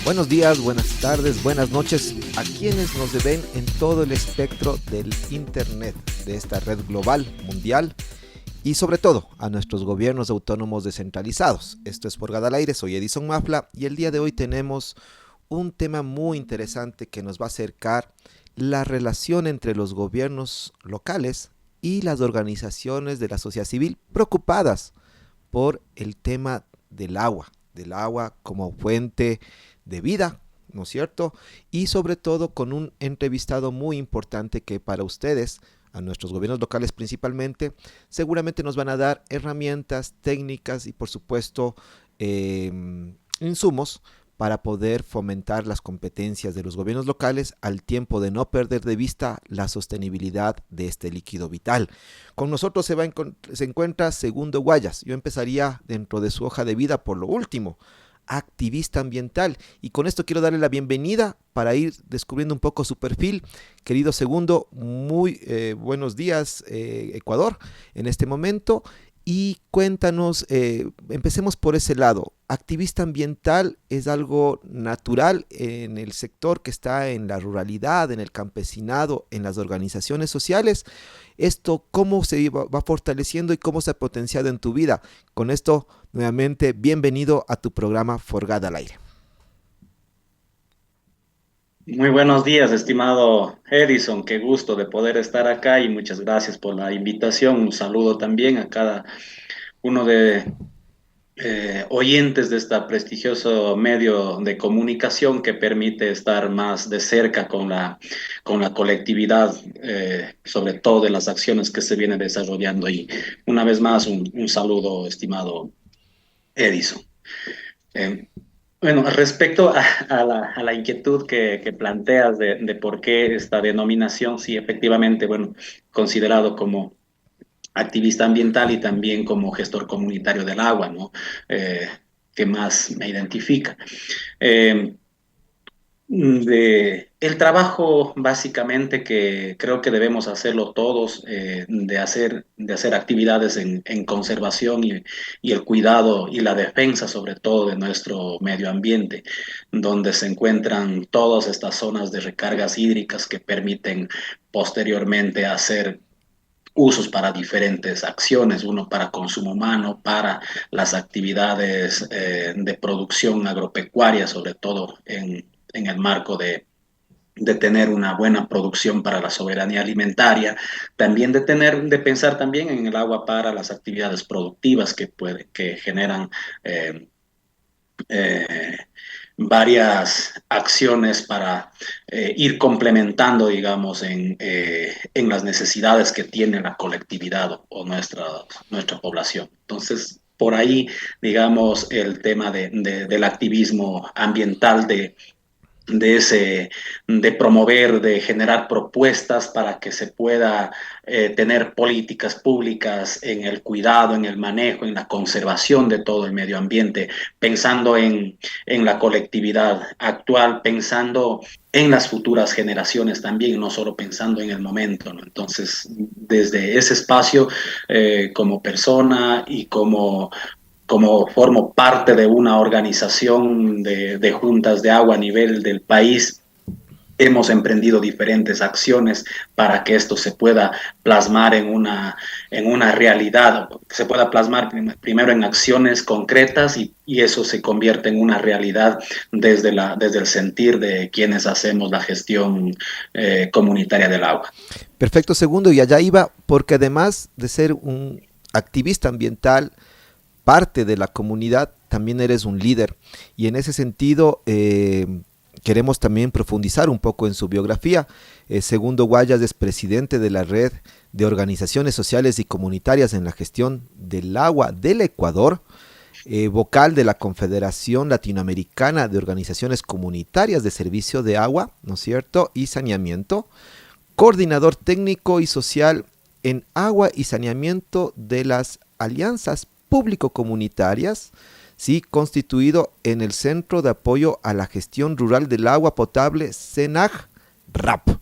Buenos días, buenas tardes, buenas noches a quienes nos ven en todo el espectro del Internet, de esta red global, mundial, y sobre todo a nuestros gobiernos autónomos descentralizados. Esto es Forgada al Aire, soy Edison Mafla y el día de hoy tenemos un tema muy interesante que nos va a acercar la relación entre los gobiernos locales y las organizaciones de la sociedad civil preocupadas por el tema del agua como fuente de vida, ¿no es cierto? Y sobre todo con un entrevistado muy importante que para ustedes, a nuestros gobiernos locales principalmente, seguramente nos van a dar herramientas, técnicas y por supuesto insumos para poder fomentar las competencias de los gobiernos locales al tiempo de no perder de vista la sostenibilidad de este líquido vital. Con nosotros se encuentra Segundo Guayas. Yo empezaría dentro de su hoja de vida por lo último, activista ambiental, y con esto quiero darle la bienvenida para ir descubriendo un poco su perfil. Querido Segundo, muy buenos días Ecuador en este momento, y cuéntanos, empecemos por ese lado. Activista ambiental es algo natural en el sector que está en la ruralidad, en el campesinado, en las organizaciones sociales. Esto, ¿cómo se va fortaleciendo y cómo se ha potenciado en tu vida? Con esto, nuevamente, bienvenido a tu programa Forgada al Aire. Muy buenos días, estimado Edison. Qué gusto de poder estar acá y muchas gracias por la invitación. Un saludo también a cada uno de oyentes de este prestigioso medio de comunicación que permite estar más de cerca con la colectividad, sobre todo de las acciones que se vienen desarrollando. Y una vez más, un saludo, estimado Edison. Eh, bueno, respecto a la inquietud que planteas de por qué esta denominación, sí, efectivamente, bueno, considerado como activista ambiental y también como gestor comunitario del agua, ¿no? Que más me identifica. Eh, el trabajo básicamente que creo que debemos hacerlo todos, de hacer actividades en conservación y el cuidado y la defensa sobre todo de nuestro medio ambiente, donde se encuentran todas estas zonas de recargas hídricas que permiten posteriormente hacer usos para diferentes acciones, uno para consumo humano, para las actividades de producción agropecuaria, sobre todo en el marco de tener una buena producción para la soberanía alimentaria, también de pensar también en el agua para las actividades productivas que generan eh, eh, varias acciones para ir complementando, digamos, en las necesidades que tiene la colectividad o nuestra población. Entonces, por ahí, digamos, el tema del activismo ambiental, de promover, de generar propuestas para que se pueda tener políticas públicas en el cuidado, en el manejo, en la conservación de todo el medio ambiente, pensando en la colectividad actual, pensando en las futuras generaciones también, no solo pensando en el momento, ¿no? Entonces, desde ese espacio, como persona y como formo parte de una organización de juntas de agua a nivel del país, hemos emprendido diferentes acciones para que esto se pueda plasmar en una realidad, se pueda plasmar primero en acciones concretas y eso se convierte en una realidad desde el sentir de quienes hacemos la gestión comunitaria del agua. Perfecto, Segundo, y allá iba, porque además de ser un activista ambiental, parte de la comunidad, también eres un líder, y en ese sentido queremos también profundizar un poco en su biografía. Segundo Guayas es presidente de la Red de Organizaciones Sociales y Comunitarias en la Gestión del Agua del Ecuador, vocal de la Confederación Latinoamericana de Organizaciones Comunitarias de Servicio de Agua, ¿no es cierto?, y Saneamiento, coordinador técnico y social en agua y saneamiento de las alianzas público-comunitarias, ¿sí? Constituido en el Centro de Apoyo a la Gestión Rural del Agua Potable, CENAG-RAP.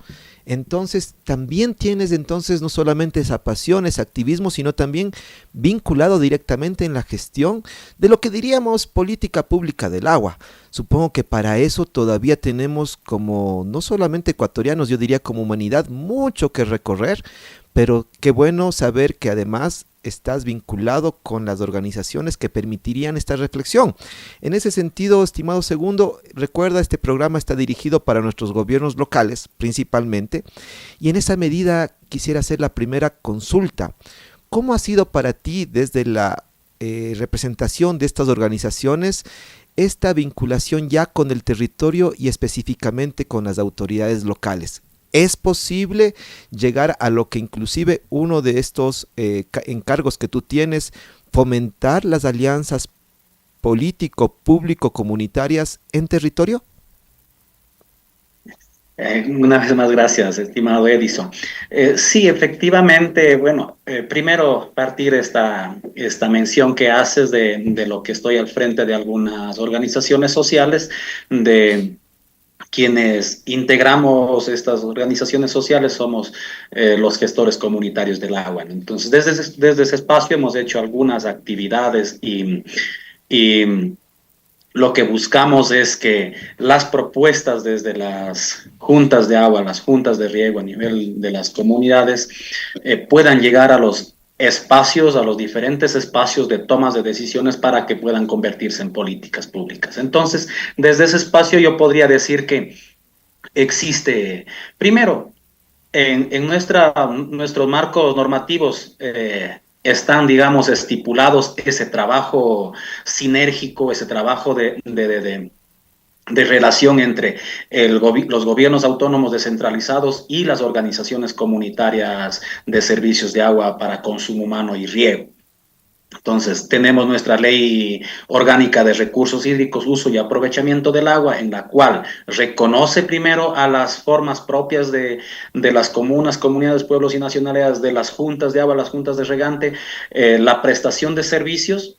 Entonces, también tienes entonces no solamente esa pasión, ese activismo, sino también vinculado directamente en la gestión de lo que diríamos política pública del agua. Supongo que para eso todavía tenemos como, no solamente ecuatorianos, yo diría como humanidad, mucho que recorrer, pero qué bueno saber que además estás vinculado con las organizaciones que permitirían esta reflexión. En ese sentido, estimado segundo, recuerda, este programa está dirigido para nuestros gobiernos locales, principalmente, y en esa medida quisiera hacer la primera consulta. ¿Cómo ha sido para ti desde la representación de estas organizaciones esta vinculación ya con el territorio y específicamente con las autoridades locales? ¿Es posible llegar a lo que inclusive uno de estos encargos que tú tienes, fomentar las alianzas político-público-comunitarias en territorio? Una vez más, gracias, estimado Edison. Sí, efectivamente, bueno, primero partir esta mención que haces de lo que estoy al frente de algunas organizaciones sociales, de quienes integramos estas organizaciones sociales somos los gestores comunitarios del agua, ¿no? Entonces, desde ese espacio hemos hecho algunas actividades y lo que buscamos es que las propuestas desde las juntas de agua, las juntas de riego a nivel de las comunidades, puedan llegar a los espacios, a los diferentes espacios de tomas de decisiones para que puedan convertirse en políticas públicas. Entonces, desde ese espacio yo podría decir que existe, primero, nuestros marcos normativos están, digamos, estipulados ese trabajo sinérgico, ese trabajo de relación entre los gobiernos autónomos descentralizados y las organizaciones comunitarias de servicios de agua para consumo humano y riego. Entonces, tenemos nuestra ley orgánica de recursos hídricos, uso y aprovechamiento del agua, en la cual reconoce primero a las formas propias de las comunas, comunidades, pueblos y nacionalidades, de las juntas de agua, las juntas de regante, la prestación de servicios,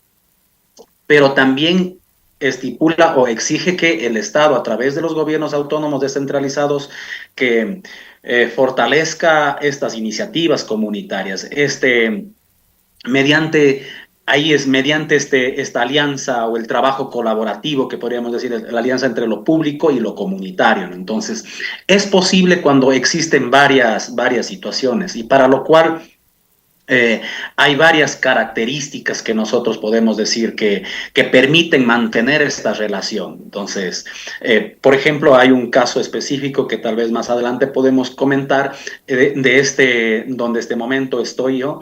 pero también estipula o exige que el Estado, a través de los gobiernos autónomos descentralizados, que fortalezca estas iniciativas comunitarias, mediante esta alianza o el trabajo colaborativo, que podríamos decir, la alianza entre lo público y lo comunitario, ¿no? Entonces, es posible cuando existen varias situaciones, y para lo cual hay varias características que nosotros podemos decir que permiten mantener esta relación. Entonces, por ejemplo, hay un caso específico que tal vez más adelante podemos comentar donde este momento estoy yo,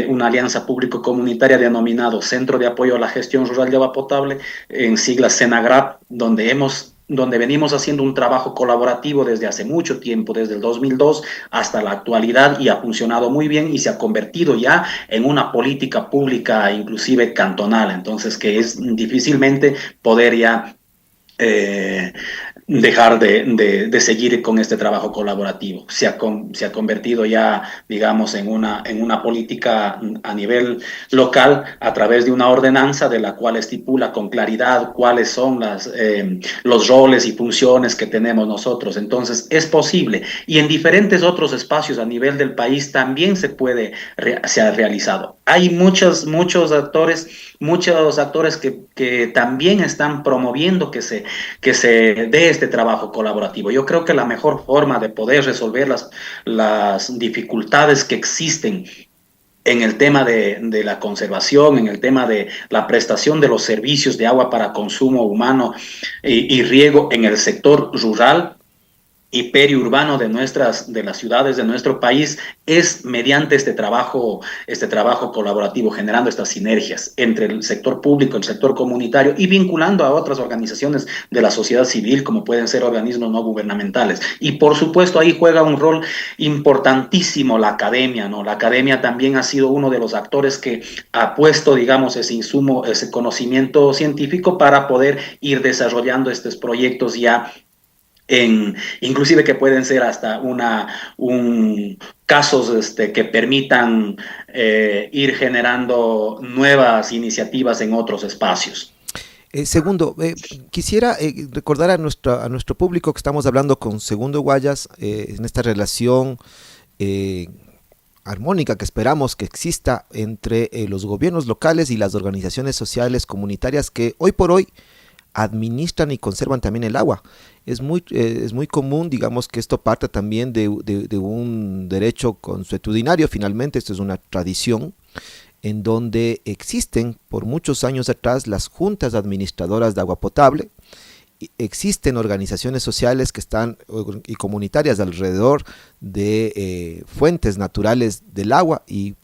una alianza público-comunitaria denominado Centro de Apoyo a la Gestión Rural de Agua Potable, en siglas CENAGRAP, donde venimos haciendo un trabajo colaborativo desde hace mucho tiempo, desde el 2002 hasta la actualidad, y ha funcionado muy bien y se ha convertido ya en una política pública inclusive cantonal, entonces que es difícilmente poder ya dejar de seguir con este trabajo colaborativo. Se ha convertido ya, digamos, en una política a nivel local a través de una ordenanza de la cual estipula con claridad cuáles son los roles y funciones que tenemos nosotros. Entonces, es posible. Y en diferentes otros espacios a nivel del país también se ha realizado. Hay muchos actores que también están promoviendo que se dé este trabajo colaborativo. Yo creo que la mejor forma de poder resolver las dificultades que existen en el tema de la conservación, en el tema de la prestación de los servicios de agua para consumo humano y riego en el sector rural y periurbano de las ciudades de nuestro país, es mediante este trabajo colaborativo, generando estas sinergias entre el sector público, el sector comunitario, y vinculando a otras organizaciones de la sociedad civil, como pueden ser organismos no gubernamentales. Y por supuesto ahí juega un rol importantísimo la academia, ¿no? La academia también ha sido uno de los actores que ha puesto, digamos, ese insumo, ese conocimiento científico para poder ir desarrollando estos proyectos ya inclusive que pueden ser hasta casos que permitan ir generando nuevas iniciativas en otros espacios. Segundo, quisiera recordar a nuestro público que estamos hablando con Segundo Guayas en esta relación eh, armónica que esperamos que exista entre los gobiernos locales y las organizaciones sociales comunitarias que hoy por hoy administran y conservan también el agua. Es muy común, digamos, que esto parte también de un derecho consuetudinario, finalmente, esto es una tradición en donde existen por muchos años atrás las juntas administradoras de agua potable. Existen organizaciones sociales que están y comunitarias alrededor de fuentes naturales del agua y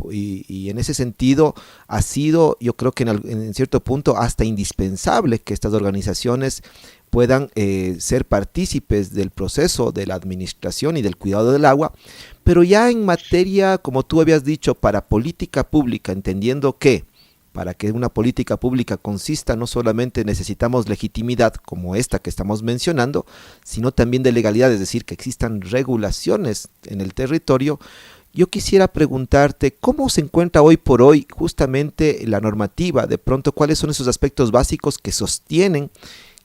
en ese sentido ha sido, yo creo que en cierto punto hasta indispensable que estas organizaciones puedan ser partícipes del proceso de la administración y del cuidado del agua, pero ya en materia, como tú habías dicho, para política pública, entendiendo que para que una política pública consista no solamente necesitamos legitimidad como esta que estamos mencionando, sino también de legalidad, es decir, que existan regulaciones en el territorio. Yo quisiera preguntarte cómo se encuentra hoy por hoy justamente la normativa, de pronto cuáles son esos aspectos básicos que sostienen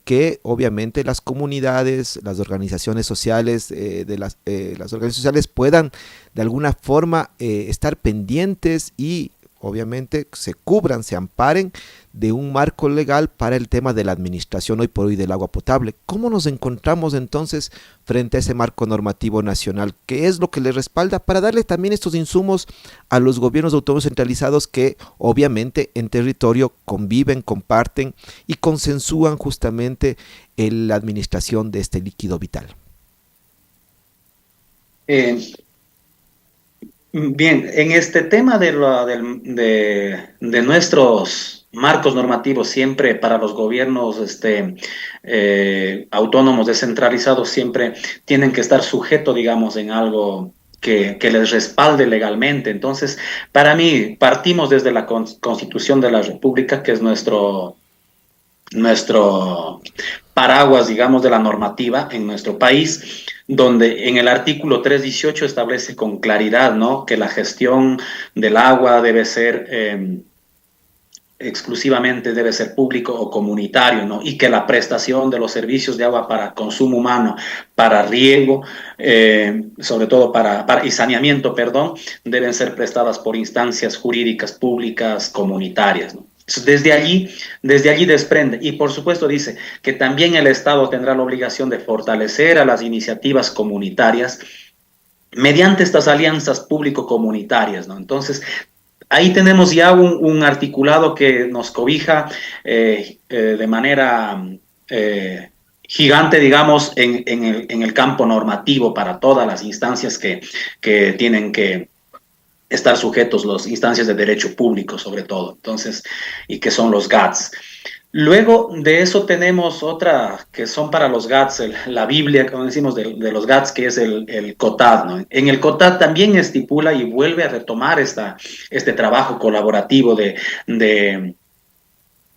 que obviamente las comunidades, las organizaciones sociales, las organizaciones sociales puedan de alguna forma estar pendientes y obviamente se cubran, se amparen de un marco legal para el tema de la administración hoy por hoy del agua potable. ¿Cómo nos encontramos entonces frente a ese marco normativo nacional? ¿Qué es lo que le respalda para darle también estos insumos a los gobiernos autónomos centralizados que obviamente en territorio conviven, comparten y consensúan justamente la administración de este líquido vital? Eh, Bien, en este tema de nuestros marcos normativos, siempre para los gobiernos autónomos descentralizados, siempre tienen que estar sujetos, digamos, en algo que les respalde legalmente. Entonces, para mí, partimos desde la Constitución de la República, que es nuestro paraguas, digamos, de la normativa en nuestro país, donde en el artículo 318 establece con claridad, ¿no?, que la gestión del agua debe ser exclusivamente debe ser público o comunitario, ¿no? Y que la prestación de los servicios de agua para consumo humano, para riego, sobre todo y saneamiento, perdón, deben ser prestadas por instancias jurídicas públicas comunitarias, ¿no? Desde allí desprende, y por supuesto dice que también el Estado tendrá la obligación de fortalecer a las iniciativas comunitarias mediante estas alianzas público-comunitarias, ¿no? Entonces, ahí tenemos ya un articulado que nos cobija de manera gigante, digamos, en el campo normativo para todas las instancias que tienen que estar sujetos, las instancias de derecho público sobre todo, entonces, y que son los GATS. Luego de eso tenemos otra que son para los GATS, la Biblia, como decimos, de los GATS, que es el COTAD, ¿no? En el COTAD también estipula y vuelve a retomar este trabajo colaborativo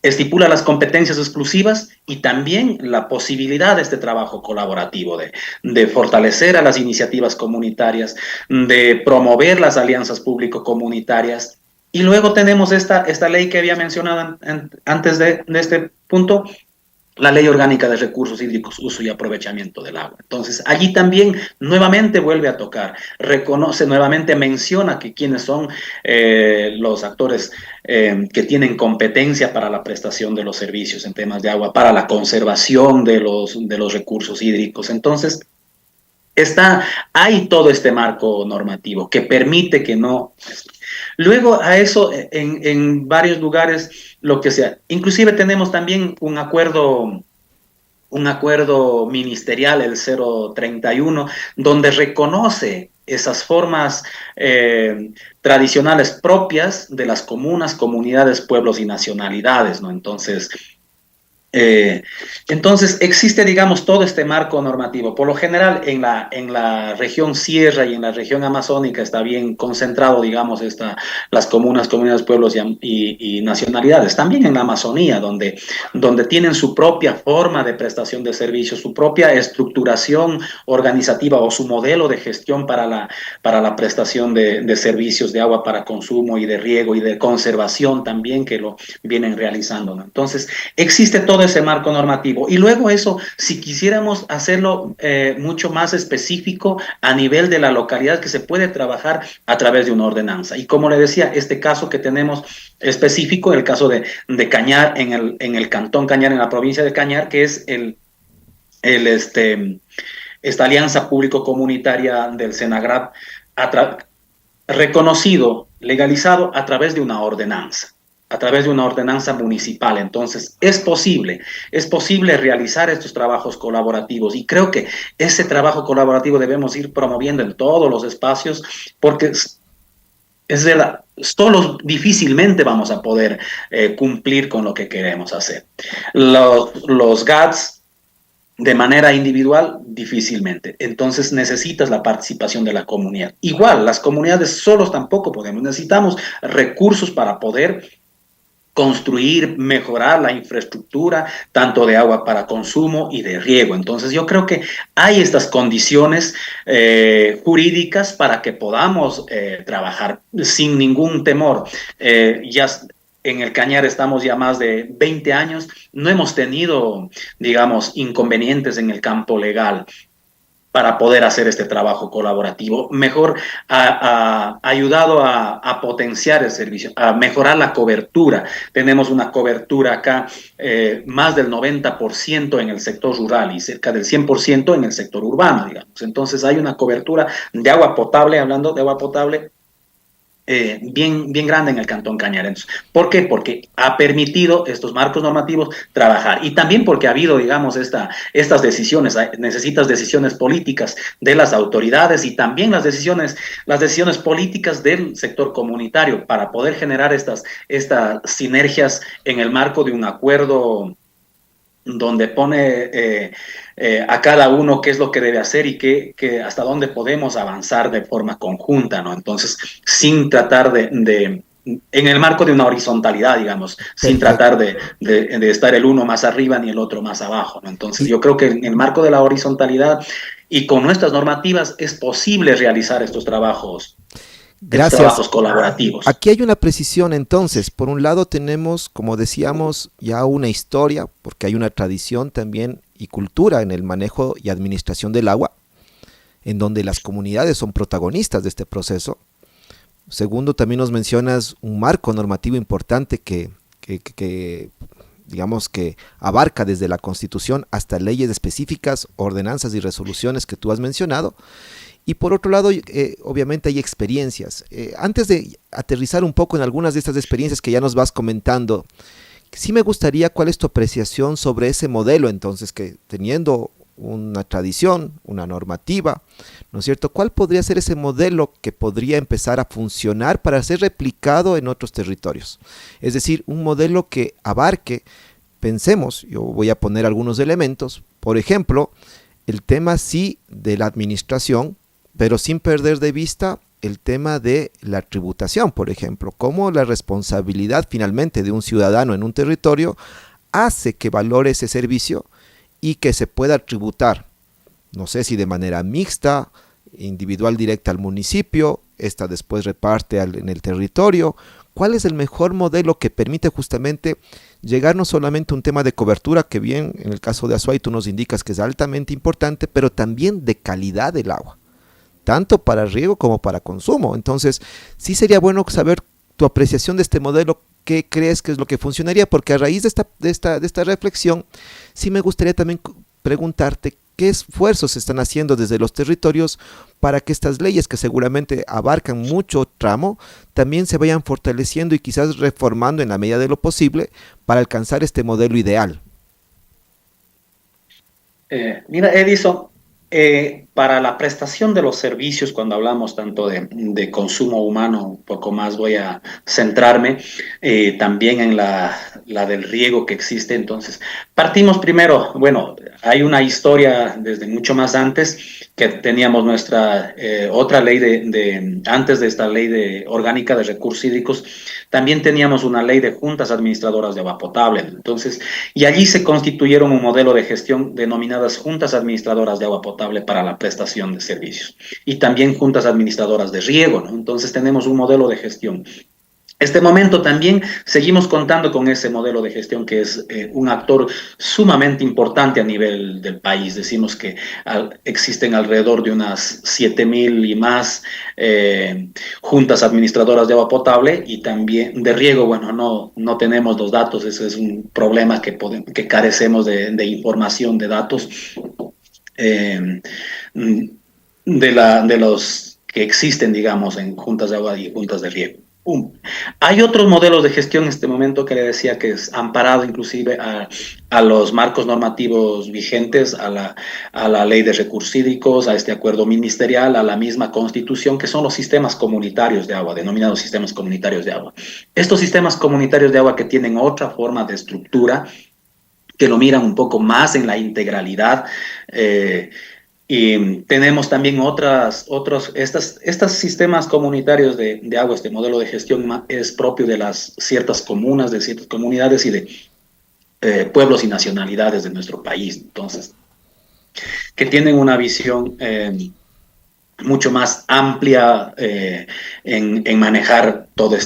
estipula las competencias exclusivas y también la posibilidad de este trabajo colaborativo, de fortalecer a las iniciativas comunitarias, de promover las alianzas público-comunitarias. Y luego tenemos esta ley que había mencionado antes de este punto, la Ley Orgánica de Recursos Hídricos, Uso y Aprovechamiento del Agua. Entonces, allí también nuevamente vuelve a tocar, reconoce, nuevamente menciona que quiénes son los actores que tienen competencia para la prestación de los servicios en temas de agua, para la conservación de los recursos hídricos. Entonces, hay todo este marco normativo que permite que no... Luego a eso, en varios lugares, lo que sea. Inclusive tenemos también un acuerdo ministerial, el 031, donde reconoce esas formas tradicionales propias de las comunas, comunidades, pueblos y nacionalidades, ¿no? Entonces existe, digamos, todo este marco normativo. Por lo general, en la región sierra y en la región amazónica está bien concentrado, digamos, las comunas, comunidades, pueblos y nacionalidades. También en la Amazonía, donde tienen su propia forma de prestación de servicios, su propia estructuración organizativa o su modelo de gestión para la prestación de servicios de agua para consumo y de riego y de conservación también, que lo vienen realizando, ¿no? Entonces, existe todo todo ese marco normativo. Y luego eso, si quisiéramos hacerlo mucho más específico a nivel de la localidad, que se puede trabajar a través de una ordenanza. Y como le decía, este caso que tenemos específico, el caso de Cañar, en el cantón Cañar, en la provincia de Cañar, que es el esta alianza público-comunitaria del Senagrap, reconocido, legalizado a través de una ordenanza, a través de una ordenanza municipal. Entonces, es posible realizar estos trabajos colaborativos, y creo que ese trabajo colaborativo debemos ir promoviendo en todos los espacios, porque es verdad, solo difícilmente vamos a poder cumplir con lo que queremos hacer. Los GATS de manera individual, difícilmente. Entonces necesitas la participación de la comunidad. Igual, las comunidades solos tampoco podemos. Necesitamos recursos para poder construir, mejorar la infraestructura, tanto de agua para consumo y de riego. Entonces yo creo que hay estas condiciones jurídicas para que podamos trabajar sin ningún temor. Ya en el Cañar estamos ya más de 20 años, no hemos tenido, digamos, inconvenientes en el campo legal para poder hacer este trabajo colaborativo. Mejor ha ayudado a potenciar el servicio, a mejorar la cobertura. Tenemos una cobertura acá más del 90% en el sector rural y cerca del 100% en el sector urbano, digamos. Entonces hay una cobertura de agua potable, hablando de agua potable, bien grande en el Cantón Cañarense. ¿Por qué? Porque ha permitido estos marcos normativos trabajar, y también porque ha habido, digamos, estas decisiones. Necesitas decisiones políticas de las autoridades y también las decisiones políticas del sector comunitario para poder generar estas sinergias en el marco de un acuerdo donde pone a cada uno qué es lo que debe hacer y hasta dónde podemos avanzar de forma conjunta, ¿no? Entonces, sin tratar en el marco de una horizontalidad, digamos, sin tratar de estar el uno más arriba ni el otro más abajo, ¿no? Entonces, yo creo que en el marco de la horizontalidad y con nuestras normativas es posible realizar estos trabajos. Gracias. Trabajos colaborativos. Aquí hay una precisión entonces. Por un lado tenemos, como decíamos, ya una historia, porque hay una tradición también y cultura en el manejo y administración del agua, en donde las comunidades son protagonistas de este proceso. Segundo, también nos mencionas un marco normativo importante que digamos que abarca desde la Constitución hasta leyes específicas, ordenanzas y resoluciones que tú has mencionado. Y por otro lado, obviamente hay experiencias. Antes de aterrizar un poco en algunas de estas experiencias que ya nos vas comentando, sí me gustaría cuál es tu apreciación sobre ese modelo, entonces, que teniendo una tradición, una normativa, ¿no es cierto? ¿Cuál podría ser ese modelo que podría empezar a funcionar para ser replicado en otros territorios? Es decir, un modelo que abarque, pensemos, yo voy a poner algunos elementos, por ejemplo, el tema sí de la administración, pero sin perder de vista el tema de la tributación, por ejemplo, cómo la responsabilidad finalmente de un ciudadano en un territorio hace que valore ese servicio y que se pueda tributar, no sé si de manera mixta, individual directa al municipio, esta después reparte en el territorio. ¿Cuál es el mejor modelo que permite justamente llegar no solamente a un tema de cobertura, que bien en el caso de Azuay tú nos indicas que es altamente importante, pero también de calidad del agua, tanto para riego como para consumo? Entonces, sí sería bueno saber tu apreciación de este modelo, qué crees que es lo que funcionaría, porque a raíz de esta reflexión, sí me gustaría también preguntarte qué esfuerzos se están haciendo desde los territorios para que estas leyes, que seguramente abarcan mucho tramo, también se vayan fortaleciendo y quizás reformando en la medida de lo posible para alcanzar este modelo ideal. Mira, Edison, para la prestación de los servicios, cuando hablamos tanto de consumo humano, un poco más voy a centrarme también en la del riego que existe. Entonces, partimos primero, bueno, hay una historia desde mucho más antes, que teníamos nuestra otra ley antes de esta ley orgánica de recursos hídricos, también teníamos una ley de juntas administradoras de agua potable. Entonces, y allí se constituyeron un modelo de gestión denominadas juntas administradoras de agua potable para la prestación de servicios, y también juntas administradoras de riego, ¿no? Entonces tenemos un modelo de gestión Este momento también seguimos contando con ese modelo de gestión que es un actor sumamente importante a nivel del país. Decimos que existen alrededor de unas 7.000 y más juntas administradoras de agua potable y también de riego. Bueno, no tenemos los datos, ese es un problema que carecemos de información, de datos eh, de los que existen, digamos, en juntas de agua y juntas de riego. Hay otros modelos de gestión en este momento que le decía que es amparado inclusive a los marcos normativos vigentes, a la ley de recursos hídricos, a este acuerdo ministerial, a la misma constitución, que son los sistemas comunitarios de agua, denominados sistemas comunitarios de agua. Estos sistemas comunitarios de agua que tienen otra forma de estructura, que lo miran un poco más en la integralidad, y tenemos también estos sistemas comunitarios de agua, este modelo de gestión es propio de las ciertas comunas, de ciertas comunidades y de pueblos y nacionalidades de nuestro país. Entonces, que tienen una visión mucho más amplia en manejar todo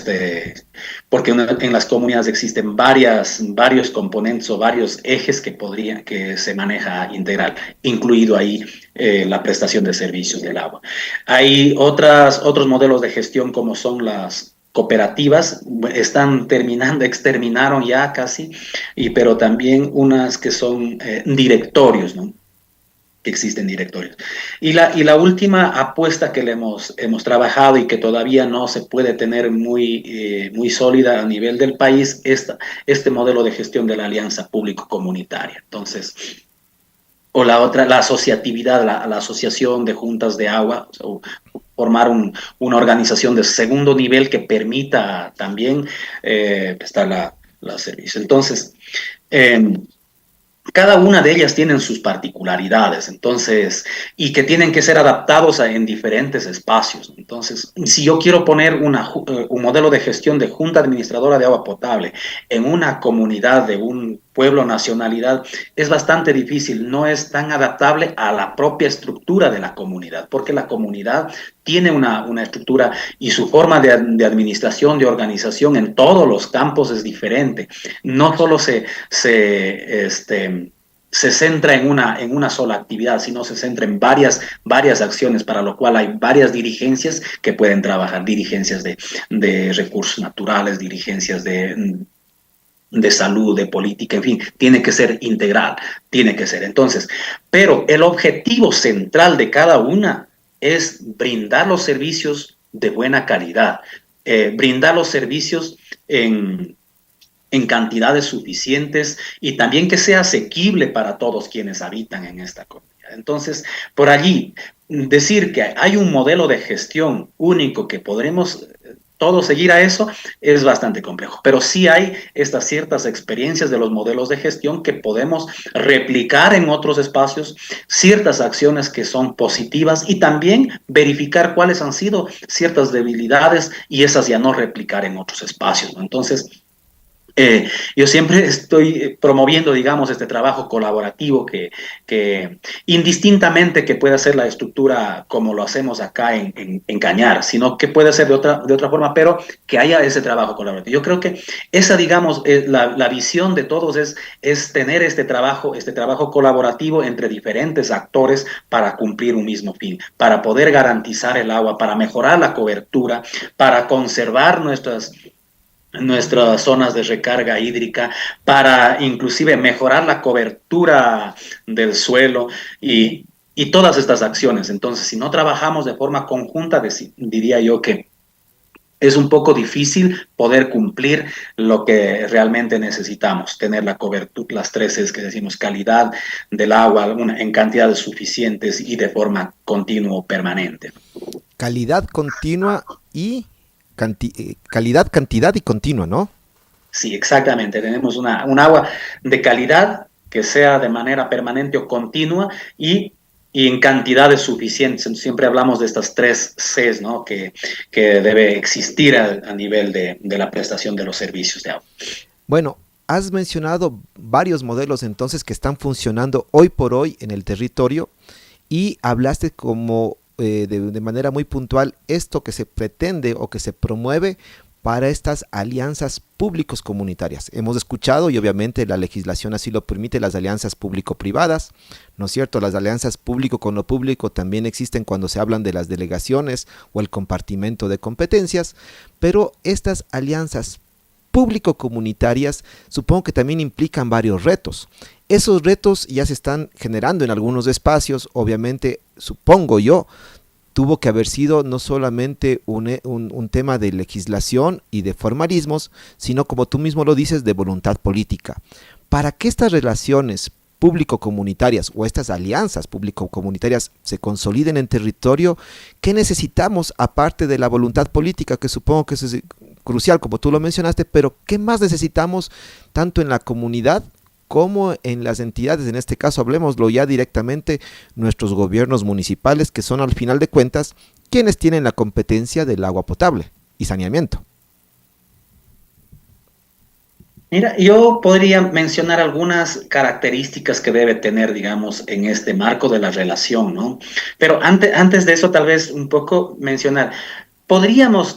porque en las comunidades existen varios componentes o varios ejes que se maneja integral, incluido ahí la prestación de servicios del agua. Hay otros modelos de gestión como son las cooperativas, están exterminaron ya casi, pero también unas que son directorios, ¿no? Que existen directorios. Y la última apuesta que hemos trabajado y que todavía no se puede tener muy sólida a nivel del país es este modelo de gestión de la alianza público-comunitaria. Entonces, o la otra, la asociatividad, la asociación de juntas de agua, o formar una organización de segundo nivel que permita también prestar la servicio. Entonces, eh, cada una de ellas tienen sus particularidades, entonces, y que tienen que ser adaptados en diferentes espacios. Entonces, si yo quiero poner un modelo de gestión de junta administradora de agua potable en una comunidad de un pueblo, nacionalidad, es bastante difícil, no es tan adaptable a la propia estructura de la comunidad, porque la comunidad tiene una estructura y su forma de administración, de organización en todos los campos es diferente. No solo se centra en una sola actividad, sino se centra en varias acciones, para lo cual hay varias dirigencias que pueden trabajar, dirigencias de recursos naturales, dirigencias de salud, de política, en fin, tiene que ser integral, tiene que ser. Entonces, pero el objetivo central de cada una es brindar los servicios de buena calidad, brindar los servicios en cantidades suficientes y también que sea asequible para todos quienes habitan en esta comunidad. Entonces, por allí, decir que hay un modelo de gestión único que podremos todos seguir a eso es bastante complejo, pero sí hay estas ciertas experiencias de los modelos de gestión que podemos replicar en otros espacios, ciertas acciones que son positivas y también verificar cuáles han sido ciertas debilidades y esas ya no replicar en otros espacios, ¿no? Entonces, yo siempre estoy promoviendo, digamos, este trabajo colaborativo que indistintamente que pueda ser la estructura como lo hacemos acá en Cañar, sino que puede ser de otra forma, pero que haya ese trabajo colaborativo. Yo creo que esa, digamos, la visión de todos es tener este trabajo colaborativo entre diferentes actores para cumplir un mismo fin, para poder garantizar el agua, para mejorar la cobertura, para conservar nuestras zonas de recarga hídrica, para inclusive mejorar la cobertura del suelo y todas estas acciones. Entonces, si no trabajamos de forma conjunta, diría yo que es un poco difícil poder cumplir lo que realmente necesitamos, tener la cobertura, las tres es que decimos, calidad del agua en cantidades suficientes y de forma continua o permanente. Calidad continua y calidad, cantidad y continua, ¿no? Sí, exactamente. Tenemos un agua de calidad que sea de manera permanente o continua y en cantidades suficientes. Siempre hablamos de estas tres Cs, ¿no? Que debe existir a nivel de la prestación de los servicios de agua. Bueno, has mencionado varios modelos entonces que están funcionando hoy por hoy en el territorio y hablaste como de manera muy puntual esto que se pretende o que se promueve para estas alianzas públicos comunitarias. Hemos escuchado, y obviamente la legislación así lo permite, las alianzas público-privadas, ¿no es cierto? Las alianzas público con lo público también existen cuando se hablan de las delegaciones o el compartimento de competencias, pero estas alianzas público-comunitarias supongo que también implican varios retos. Esos retos ya se están generando en algunos espacios, obviamente, supongo yo, tuvo que haber sido no solamente un tema de legislación y de formalismos, sino, como tú mismo lo dices, de voluntad política. Para que estas relaciones público-comunitarias o estas alianzas público-comunitarias se consoliden en territorio, ¿qué necesitamos aparte de la voluntad política, que supongo que es crucial, como tú lo mencionaste, pero qué más necesitamos tanto en la comunidad como en las entidades? En este caso, hablemoslo ya directamente, nuestros gobiernos municipales, que son al final de cuentas quienes tienen la competencia del agua potable y saneamiento. Mira, yo podría mencionar algunas características que debe tener, digamos, en este marco de la relación, ¿no? Pero antes de eso, tal vez un poco mencionar, podríamos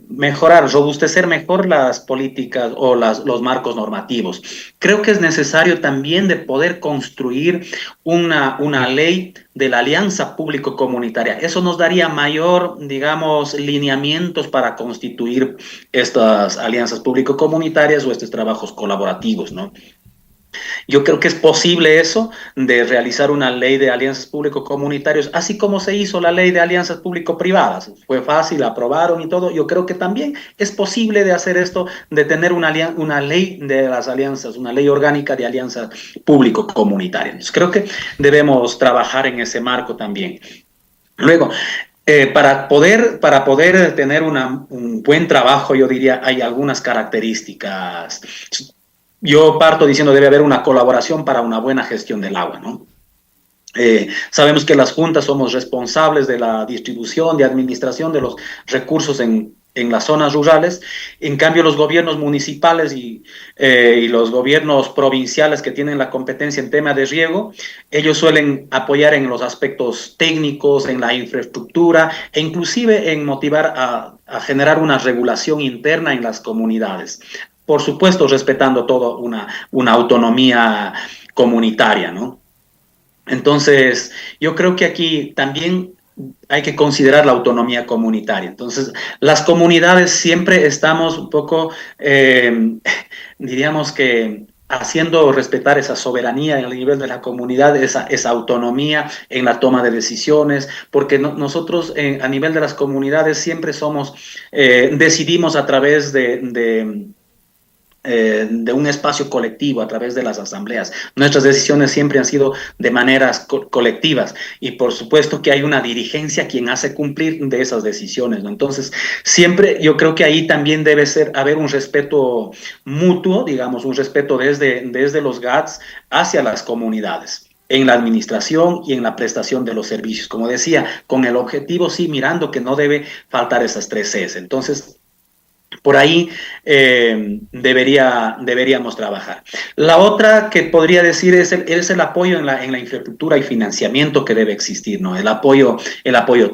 mejorar, robustecer mejor las políticas o los marcos normativos. Creo que es necesario también de poder construir una ley de la alianza público-comunitaria. Eso nos daría mayor, digamos, lineamientos para constituir estas alianzas público-comunitarias o estos trabajos colaborativos, ¿no? Yo creo que es posible eso, de realizar una ley de alianzas público-comunitarios, así como se hizo la ley de alianzas público-privadas. Fue fácil, aprobaron y todo. Yo creo que también es posible de hacer esto, de tener una ley de las alianzas, una ley orgánica de alianzas público-comunitarias. Creo que debemos trabajar en ese marco también. Luego, para poder tener un buen trabajo, yo diría, hay algunas características. Yo parto diciendo debe haber una colaboración para una buena gestión del agua, ¿no? Sabemos que las juntas somos responsables de la distribución, de administración de los recursos en las zonas rurales. En cambio, los gobiernos municipales y los gobiernos provinciales que tienen la competencia en tema de riego, ellos suelen apoyar en los aspectos técnicos, en la infraestructura e inclusive en motivar a generar una regulación interna en las comunidades. Por supuesto, respetando toda una autonomía comunitaria, ¿no? Entonces, yo creo que aquí también hay que considerar la autonomía comunitaria. Entonces, las comunidades siempre estamos un poco, diríamos que haciendo respetar esa soberanía en el nivel de la comunidad, esa autonomía en la toma de decisiones, porque nosotros a nivel de las comunidades siempre decidimos a través de un espacio colectivo a través de las asambleas. Nuestras decisiones siempre han sido de maneras colectivas y por supuesto que hay una dirigencia quien hace cumplir de esas decisiones, ¿no? Entonces, siempre yo creo que ahí también debe haber un respeto mutuo, digamos, un respeto desde los GATS hacia las comunidades en la administración y en la prestación de los servicios. Como decía, con el objetivo, sí, mirando que no debe faltar esas 3 Cs. Entonces, por ahí deberíamos trabajar. La otra que podría decir es el apoyo en la infraestructura y financiamiento que debe existir, ¿no? El apoyo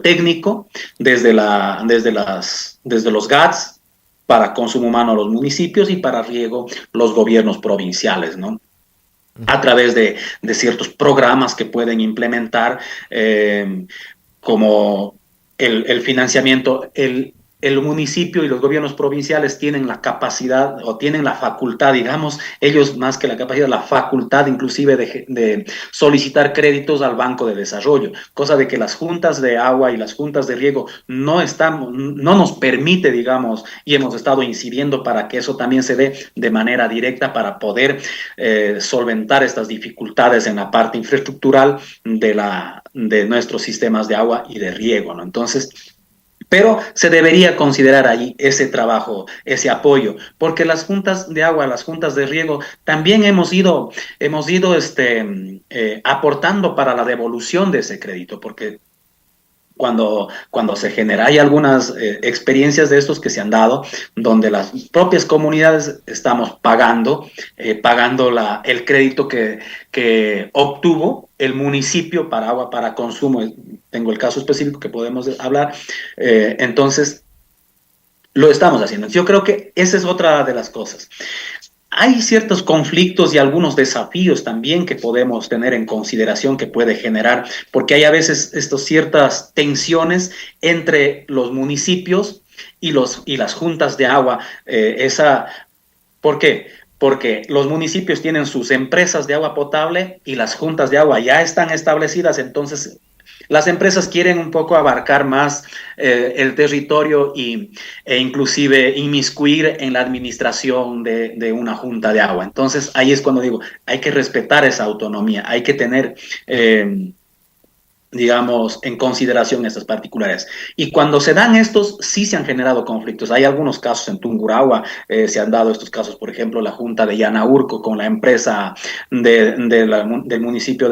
técnico desde los GATS para consumo humano a los municipios y para riego los gobiernos provinciales, ¿no? A través de ciertos programas que pueden implementar como el financiamiento, el municipio y los gobiernos provinciales tienen la capacidad o tienen la facultad, digamos, ellos más que la capacidad, la facultad inclusive de solicitar créditos al Banco de Desarrollo, cosa de que las juntas de agua y las juntas de riego no nos permite, digamos, y hemos estado incidiendo para que eso también se dé de manera directa para poder solventar estas dificultades en la parte infraestructural de nuestros sistemas de agua y de riego, ¿no? Entonces, pero se debería considerar ahí ese trabajo, ese apoyo, porque las juntas de agua, las juntas de riego, también hemos ido aportando para la devolución de ese crédito, porque cuando se genera, hay algunas experiencias de estos que se han dado, donde las propias comunidades estamos pagando el crédito que obtuvo el municipio para agua para consumo. Tengo el caso específico que podemos hablar. Entonces, Lo estamos haciendo. Yo creo que esa es otra de las cosas. Hay ciertos conflictos y algunos desafíos también que podemos tener en consideración que puede generar, porque hay a veces ciertas tensiones entre los municipios y las juntas de agua. ¿Por qué? Porque los municipios tienen sus empresas de agua potable y las juntas de agua ya están establecidas, entonces las empresas quieren un poco abarcar más el territorio e inclusive inmiscuir en la administración de una junta de agua. Entonces ahí es cuando digo, hay que respetar esa autonomía, hay que tener digamos, en consideración estas particulares. Y cuando se dan estos, sí se han generado conflictos. Hay algunos casos en Tungurahua, se han dado estos casos, por ejemplo, la Junta de Yanaurco con la empresa del municipio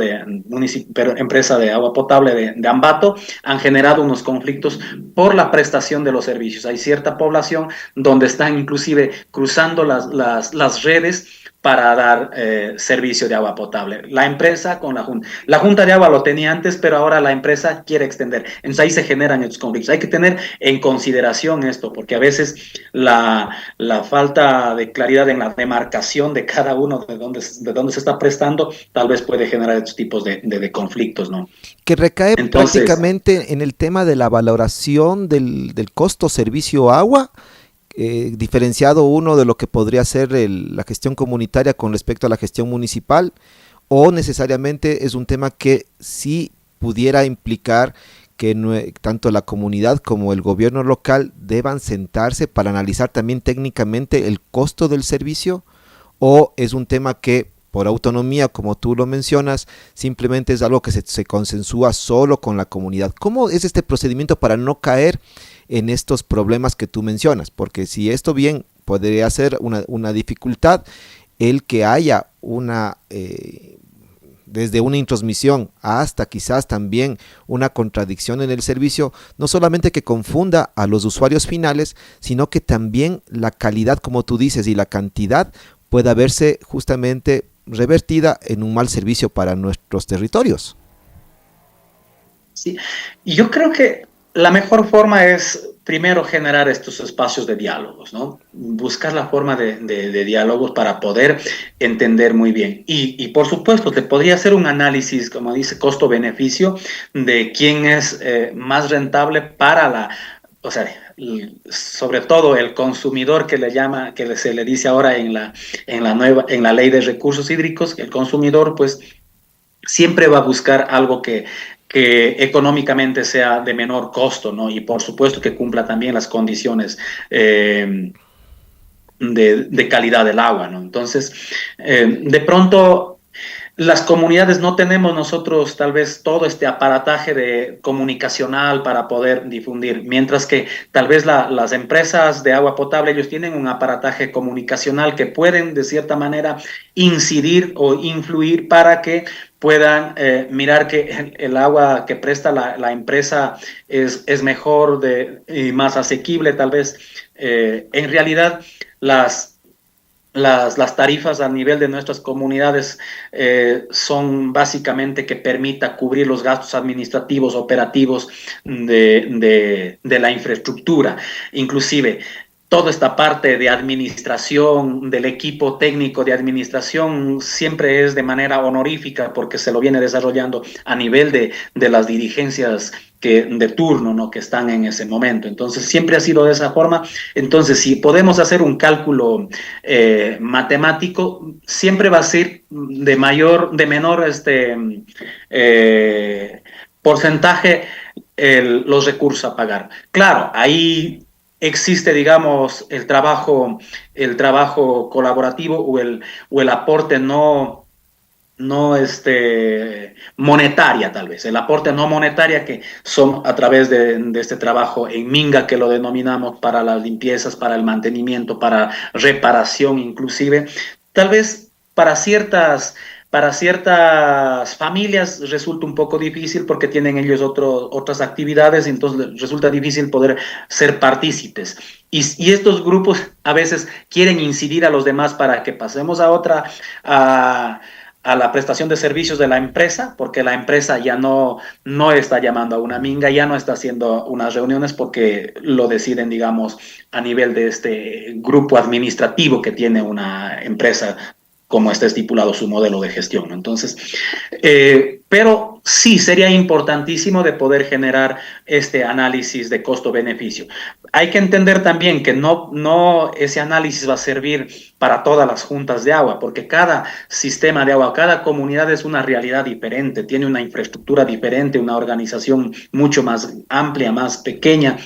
pero empresa de agua potable de Ambato, han generado unos conflictos por la prestación de los servicios. Hay cierta población donde están inclusive cruzando las redes para dar servicio de agua potable. La empresa con la Junta. La Junta de Agua lo tenía antes, pero ahora la empresa quiere extender. Entonces ahí se generan estos conflictos. Hay que tener en consideración esto, porque a veces la falta de claridad en la demarcación de cada uno de dónde se está prestando, tal vez puede generar estos tipos de conflictos, ¿no? Que recae Entonces, prácticamente en el tema de la valoración del costo servicio agua, diferenciado uno de lo que podría ser la gestión comunitaria con respecto a la gestión municipal, o necesariamente es un tema que sí pudiera implicar que tanto la comunidad como el gobierno local deban sentarse para analizar también técnicamente el costo del servicio, o es un tema que por autonomía, como tú lo mencionas, simplemente es algo que se consensúa solo con la comunidad. ¿Cómo es este procedimiento para no caer en estos problemas que tú mencionas? Porque si esto bien podría ser una dificultad, el que haya desde una intromisión hasta quizás también una contradicción en el servicio, no solamente que confunda a los usuarios finales, sino que también la calidad, como tú dices, y la cantidad pueda verse justamente revertida en un mal servicio para nuestros territorios. sí, y yo creo que la mejor forma es primero generar estos espacios de diálogos, ¿no? Buscar la forma de diálogos para poder entender muy bien. Por supuesto, te podría hacer un análisis, como dice, costo-beneficio, de quién es más rentable para o sea, sobre todo el consumidor que le llama, se le dice ahora en la ley de recursos hídricos, el consumidor, pues, siempre va a buscar algo que económicamente sea de menor costo, ¿no? Y por supuesto que cumpla también las condiciones de calidad del agua, ¿no? Entonces, de pronto las comunidades no tenemos nosotros tal vez todo este aparataje de comunicacional para poder difundir, mientras que tal vez las empresas de agua potable, ellos tienen un aparataje comunicacional que pueden de cierta manera incidir o influir para que puedan mirar que el agua que presta la empresa es mejor y más asequible tal vez. En realidad, las las tarifas a nivel de nuestras comunidades son básicamente que permita cubrir los gastos administrativos, operativos de la infraestructura. Inclusive, toda esta parte de administración, del equipo técnico de administración, siempre es de manera honorífica porque se lo viene desarrollando a nivel de las dirigencias de turno, ¿no?, que están en ese momento. Entonces, siempre ha sido de esa forma. Entonces, si podemos hacer un cálculo matemático, siempre va a ser de menor porcentaje los recursos a pagar. Claro, ahí existe, digamos, el trabajo colaborativo o el aporte no monetaria, tal vez, el aporte no monetaria que son a través de este trabajo en Minga, que lo denominamos para las limpiezas, para el mantenimiento, para reparación inclusive, tal vez para ciertas familias resulta un poco difícil porque tienen ellos otras actividades, entonces resulta difícil poder ser partícipes. Y estos grupos a veces quieren incidir a los demás para que pasemos a a la prestación de servicios de la empresa, porque la empresa ya no está llamando a una minga, ya no está haciendo unas reuniones porque lo deciden, digamos, a nivel de este grupo administrativo que tiene una empresa, como está estipulado su modelo de gestión, ¿no? Entonces, pero sí sería importantísimo de poder generar este análisis de costo-beneficio. Hay que entender también que no ese análisis va a servir para todas las juntas de agua, porque cada sistema de agua, cada comunidad es una realidad diferente, tiene una infraestructura diferente, una organización mucho más amplia, más pequeña.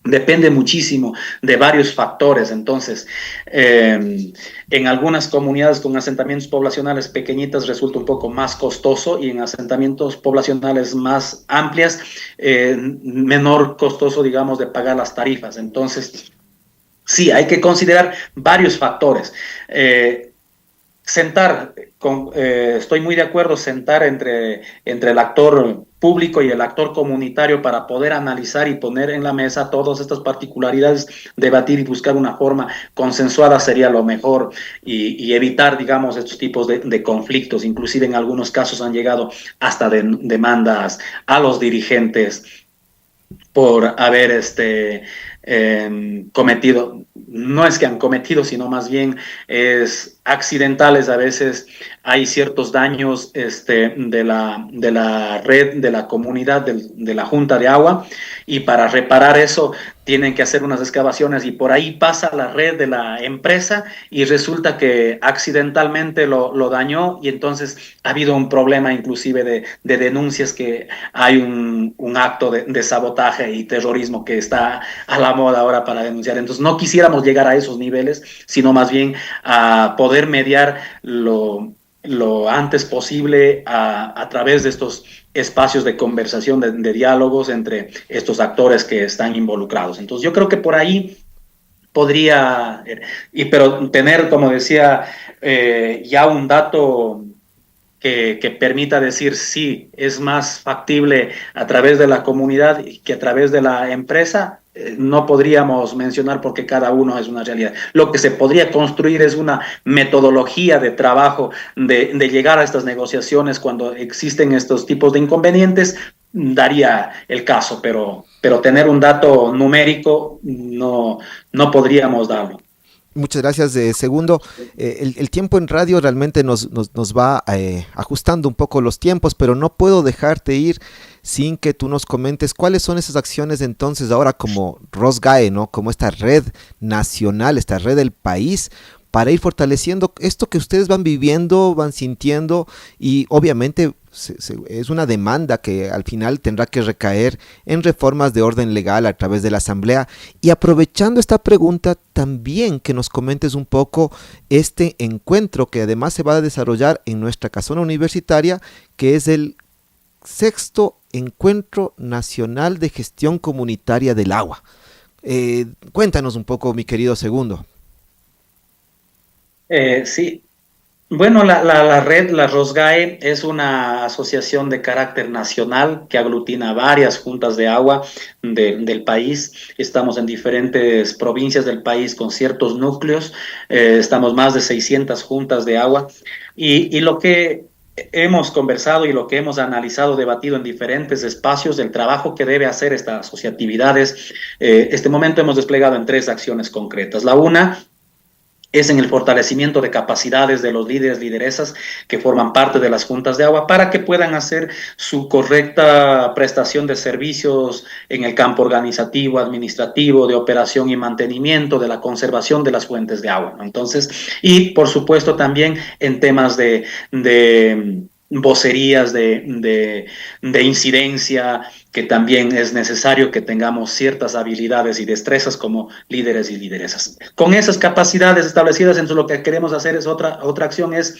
Depende muchísimo de varios factores. Entonces, en algunas comunidades con asentamientos poblacionales pequeñitas resulta un poco más costoso, y en asentamientos poblacionales más amplias, menor costoso, digamos, de pagar las tarifas. Entonces, sí, hay que considerar varios factores. Estoy muy de acuerdo, sentar entre el actor público y el actor comunitario para poder analizar y poner en la mesa todas estas particularidades, debatir y buscar una forma consensuada sería lo mejor, y evitar, digamos, estos tipos de conflictos. Inclusive en algunos casos han llegado hasta demandas a los dirigentes por haber cometido, no es que han cometido, sino más bien es accidentales. A veces hay ciertos daños de la red, de la comunidad, de la junta de agua, y para reparar eso tienen que hacer unas excavaciones, y por ahí pasa la red de la empresa y resulta que accidentalmente lo dañó, y entonces ha habido un problema inclusive de denuncias, que hay un acto de sabotaje y terrorismo que está a la moda ahora para denunciar. Entonces no quisiéramos llegar a esos niveles, sino más bien a poder mediar lo antes posible a través de estos espacios de conversación, de diálogos entre estos actores que están involucrados. Entonces yo creo que por ahí podría, pero tener, como decía, ya un dato que permita decir sí, es más factible a través de la comunidad que a través de la empresa. No podríamos mencionar, porque cada uno es una realidad. Lo que se podría construir es una metodología de trabajo, de llegar a estas negociaciones cuando existen estos tipos de inconvenientes, daría el caso, pero tener un dato numérico no podríamos darlo. Muchas gracias, Segundo. El tiempo en radio realmente nos va ajustando un poco los tiempos, pero no puedo dejarte ir sin que tú nos comentes cuáles son esas acciones entonces ahora como ROSGAE, ¿no? Como esta red nacional, esta red del país, para ir fortaleciendo esto que ustedes van viviendo, van sintiendo, y obviamente es una demanda que al final tendrá que recaer en reformas de orden legal a través de la Asamblea. Y aprovechando esta pregunta, también que nos comentes un poco este encuentro que además se va a desarrollar en nuestra casona universitaria, que es el 6º Encuentro Nacional de Gestión Comunitaria del Agua. Cuéntanos un poco, mi querido Segundo. Sí, bueno, la red, la ROSGAE, es una asociación de carácter nacional que aglutina varias juntas de agua del país. Estamos en diferentes provincias del país con ciertos núcleos. Estamos más de 600 juntas de agua, y lo que hemos conversado y lo que hemos analizado, debatido en diferentes espacios del trabajo que debe hacer esta asociatividad es, este momento hemos desplegado en 3 acciones concretas. La una es en el fortalecimiento de capacidades de los líderes, lideresas que forman parte de las juntas de agua, para que puedan hacer su correcta prestación de servicios en el campo organizativo, administrativo, de operación y mantenimiento, de la conservación de las fuentes de agua, ¿no? Entonces, y por supuesto también en temas de vocerías, de incidencia, que también es necesario que tengamos ciertas habilidades y destrezas como líderes y lideresas. Con esas capacidades establecidas, entonces lo que queremos hacer es otra acción, es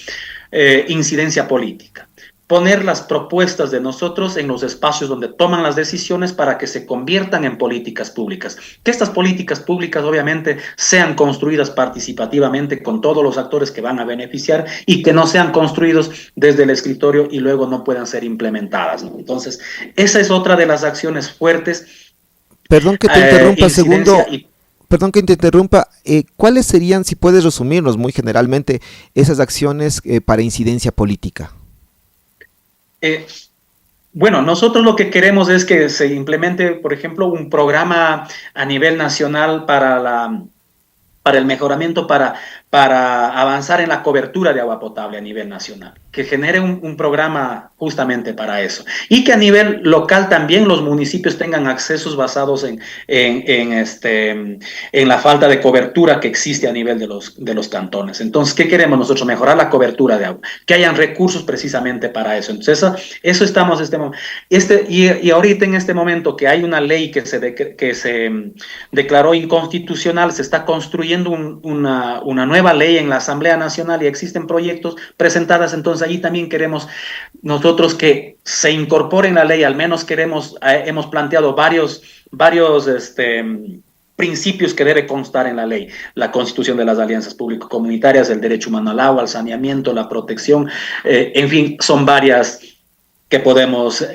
incidencia política. Poner las propuestas de nosotros en los espacios donde toman las decisiones para que se conviertan en políticas públicas. Que estas políticas públicas obviamente sean construidas participativamente con todos los actores que van a beneficiar, y que no sean construidos desde el escritorio y luego no puedan ser implementadas, ¿no? Entonces, esa es otra de las acciones fuertes. Perdón que te interrumpa, Segundo. Perdón que te interrumpa, ¿cuáles serían, si puedes resumirnos muy generalmente, esas acciones para incidencia política? Eh, Bueno, nosotros lo que queremos es que se implemente, por ejemplo, un programa a nivel nacional para el mejoramiento, para avanzar en la cobertura de agua potable a nivel nacional, que genere un programa justamente para eso. Y que a nivel local también los municipios tengan accesos basados en la falta de cobertura que existe a nivel de los cantones. Entonces, ¿qué queremos nosotros? Mejorar la cobertura de agua, que hayan recursos precisamente para eso. Entonces, eso estamos, y ahorita en este momento que hay una ley que se declaró inconstitucional, se está construyendo una nueva ley en la Asamblea Nacional y existen proyectos presentadas, entonces allí también queremos nosotros que se incorpore en la ley, al menos hemos planteado varios principios que debe constar en la ley: la constitución de las alianzas público-comunitarias, el derecho humano al agua, al saneamiento, la protección, en fin, son varias que podemos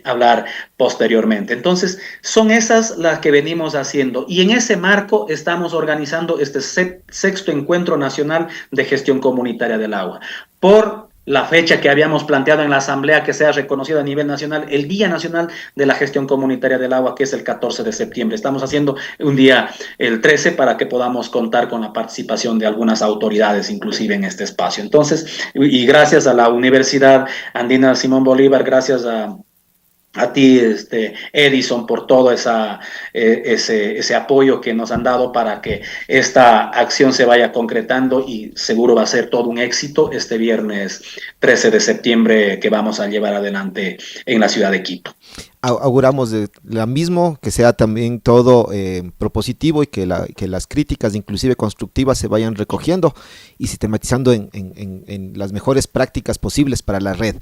hablar posteriormente. Entonces, son esas las que venimos haciendo y en ese marco estamos organizando este sexto encuentro nacional de gestión comunitaria del agua. Por la fecha que habíamos planteado en la Asamblea, que sea reconocido a nivel nacional, el Día Nacional de la Gestión Comunitaria del Agua, que es el 14 de septiembre. Estamos haciendo un día el 13 para que podamos contar con la participación de algunas autoridades, inclusive en este espacio. Entonces, y gracias a la Universidad Andina Simón Bolívar, gracias a ti, Edison, por todo ese apoyo que nos han dado para que esta acción se vaya concretando y seguro va a ser todo un éxito este viernes 13 de septiembre que vamos a llevar adelante en la ciudad de Quito. Auguramos de la mismo, que sea también todo propositivo y que las críticas, inclusive constructivas, se vayan recogiendo y sistematizando en las mejores prácticas posibles para la red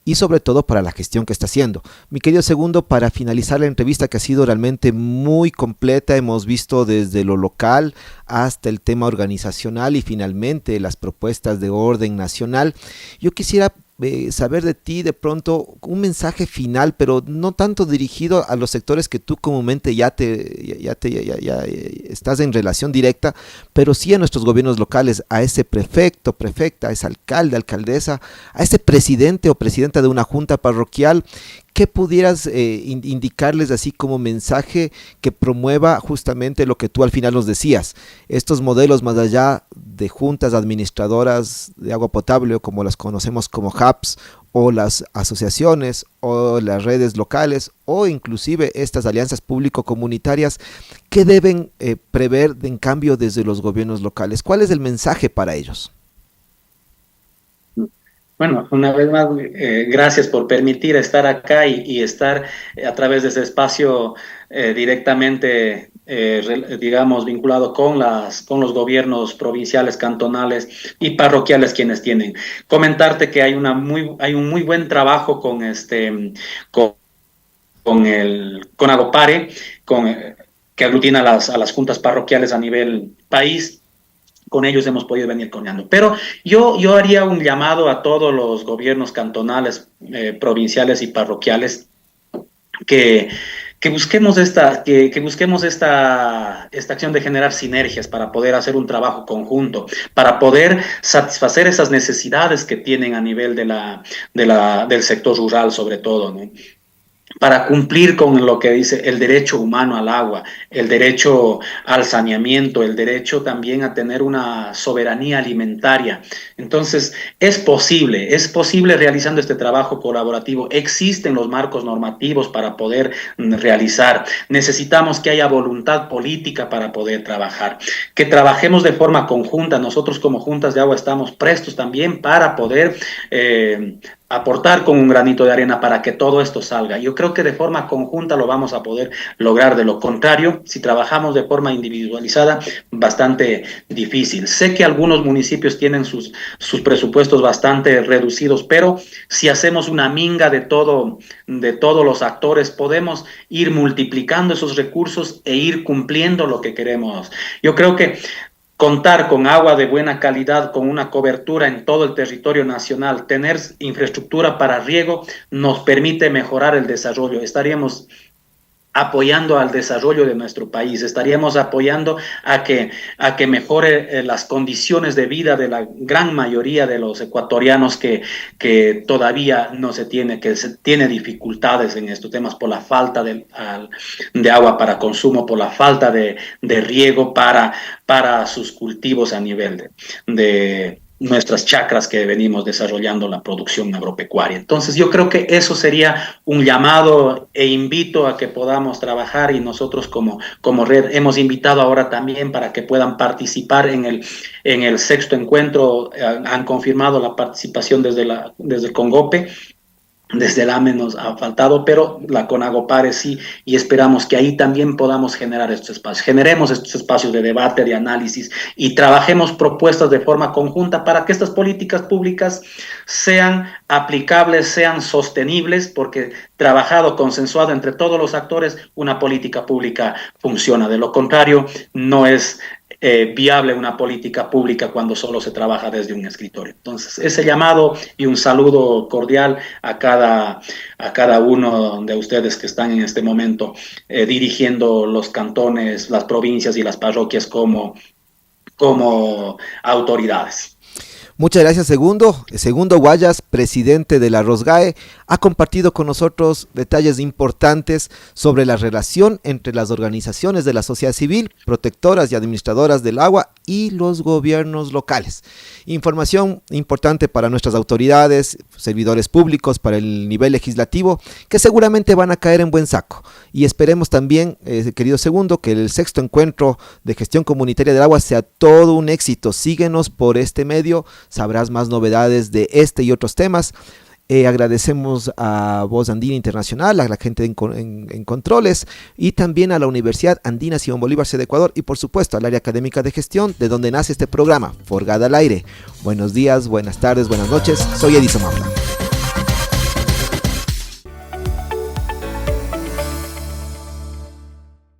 y sobre todo para la gestión que está haciendo. Mi querido Segundo, para finalizar la entrevista, que ha sido realmente muy completa, hemos visto desde lo local hasta el tema organizacional y finalmente las propuestas de orden nacional. Yo quisiera saber de ti de pronto un mensaje final, pero no tanto dirigido a los sectores que tú comúnmente ya estás en relación directa, pero sí a nuestros gobiernos locales, a ese prefecto, prefecta, a ese alcalde, alcaldesa, a ese presidente o presidenta de una junta parroquial. ¿Qué pudieras indicarles así como mensaje que promueva justamente lo que tú al final nos decías? Estos modelos más allá de juntas administradoras de agua potable, o como las conocemos como hubs, o las asociaciones, o las redes locales, o inclusive estas alianzas público-comunitarias, ¿qué deben prever en cambio desde los gobiernos locales? ¿Cuál es el mensaje para ellos? Bueno, una vez más, gracias por permitir estar acá y estar a través de ese espacio directamente, digamos, vinculado con los gobiernos provinciales, cantonales y parroquiales quienes tienen. Comentarte que hay un muy buen trabajo con, con Agopare, que aglutina a las juntas parroquiales a nivel país. Con ellos hemos podido venir coordinando. Pero yo haría un llamado a todos los gobiernos cantonales, provinciales y parroquiales que, que busquemos esta acción de generar sinergias para poder hacer un trabajo conjunto, para poder satisfacer esas necesidades que tienen a nivel del sector rural sobre todo, ¿no? Para cumplir con lo que dice el derecho humano al agua, el derecho al saneamiento, el derecho también a tener una soberanía alimentaria. Entonces, es posible realizando este trabajo colaborativo. Existen los marcos normativos para poder realizar. Necesitamos que haya voluntad política para poder trabajar, que trabajemos de forma conjunta. Nosotros como juntas de agua estamos prestos también para poder aportar con un granito de arena para que todo esto salga. Yo creo que de forma conjunta lo vamos a poder lograr. De lo contrario, si trabajamos de forma individualizada, bastante difícil. Sé que algunos municipios tienen sus presupuestos bastante reducidos, pero si hacemos una minga de todos los actores, podemos ir multiplicando esos recursos e ir cumpliendo lo que queremos. Yo creo que contar con agua de buena calidad, con una cobertura en todo el territorio nacional, tener infraestructura para riego, nos permite mejorar el desarrollo. Estaríamos apoyando al desarrollo de nuestro país, estaríamos apoyando a que mejore las condiciones de vida de la gran mayoría de los ecuatorianos que todavía no se tiene, que se tiene dificultades en estos temas por la falta de agua para consumo, por la falta de riego para sus cultivos a nivel de nuestras chacras que venimos desarrollando la producción agropecuaria. Entonces yo creo que eso sería un llamado e invito a que podamos trabajar y nosotros como red hemos invitado ahora también para que puedan participar en el sexto encuentro, han confirmado la participación desde el Congope. Desde el AME nos ha faltado, pero la CONAGOPARE sí, y esperamos que ahí también podamos generar estos espacios. Generemos estos espacios de debate, de análisis y trabajemos propuestas de forma conjunta para que estas políticas públicas sean aplicables, sean sostenibles, porque trabajado, consensuado entre todos los actores, una política pública funciona. De lo contrario, no es viable una política pública cuando solo se trabaja desde un escritorio. Entonces, ese llamado y un saludo cordial a cada uno de ustedes que están en este momento dirigiendo los cantones, las provincias y las parroquias como autoridades. Muchas gracias, Segundo. Segundo Guayas, presidente de la ROSGAE, ha compartido con nosotros detalles importantes sobre la relación entre las organizaciones de la sociedad civil, protectoras y administradoras del agua y los gobiernos locales. Información importante para nuestras autoridades, servidores públicos, para el nivel legislativo, que seguramente van a caer en buen saco. Y esperemos también, querido Segundo, que el sexto encuentro de gestión comunitaria del agua sea todo un éxito. Síguenos por este medio, sabrás más novedades de este y otros temas. Agradecemos a Voz Andina Internacional, a la gente en controles y también a la Universidad Andina Simón Bolívar sede Ecuador y por supuesto al área académica de gestión de donde nace este programa, Forgada al Aire. Buenos días, buenas tardes, buenas noches. Soy Edison Mafla.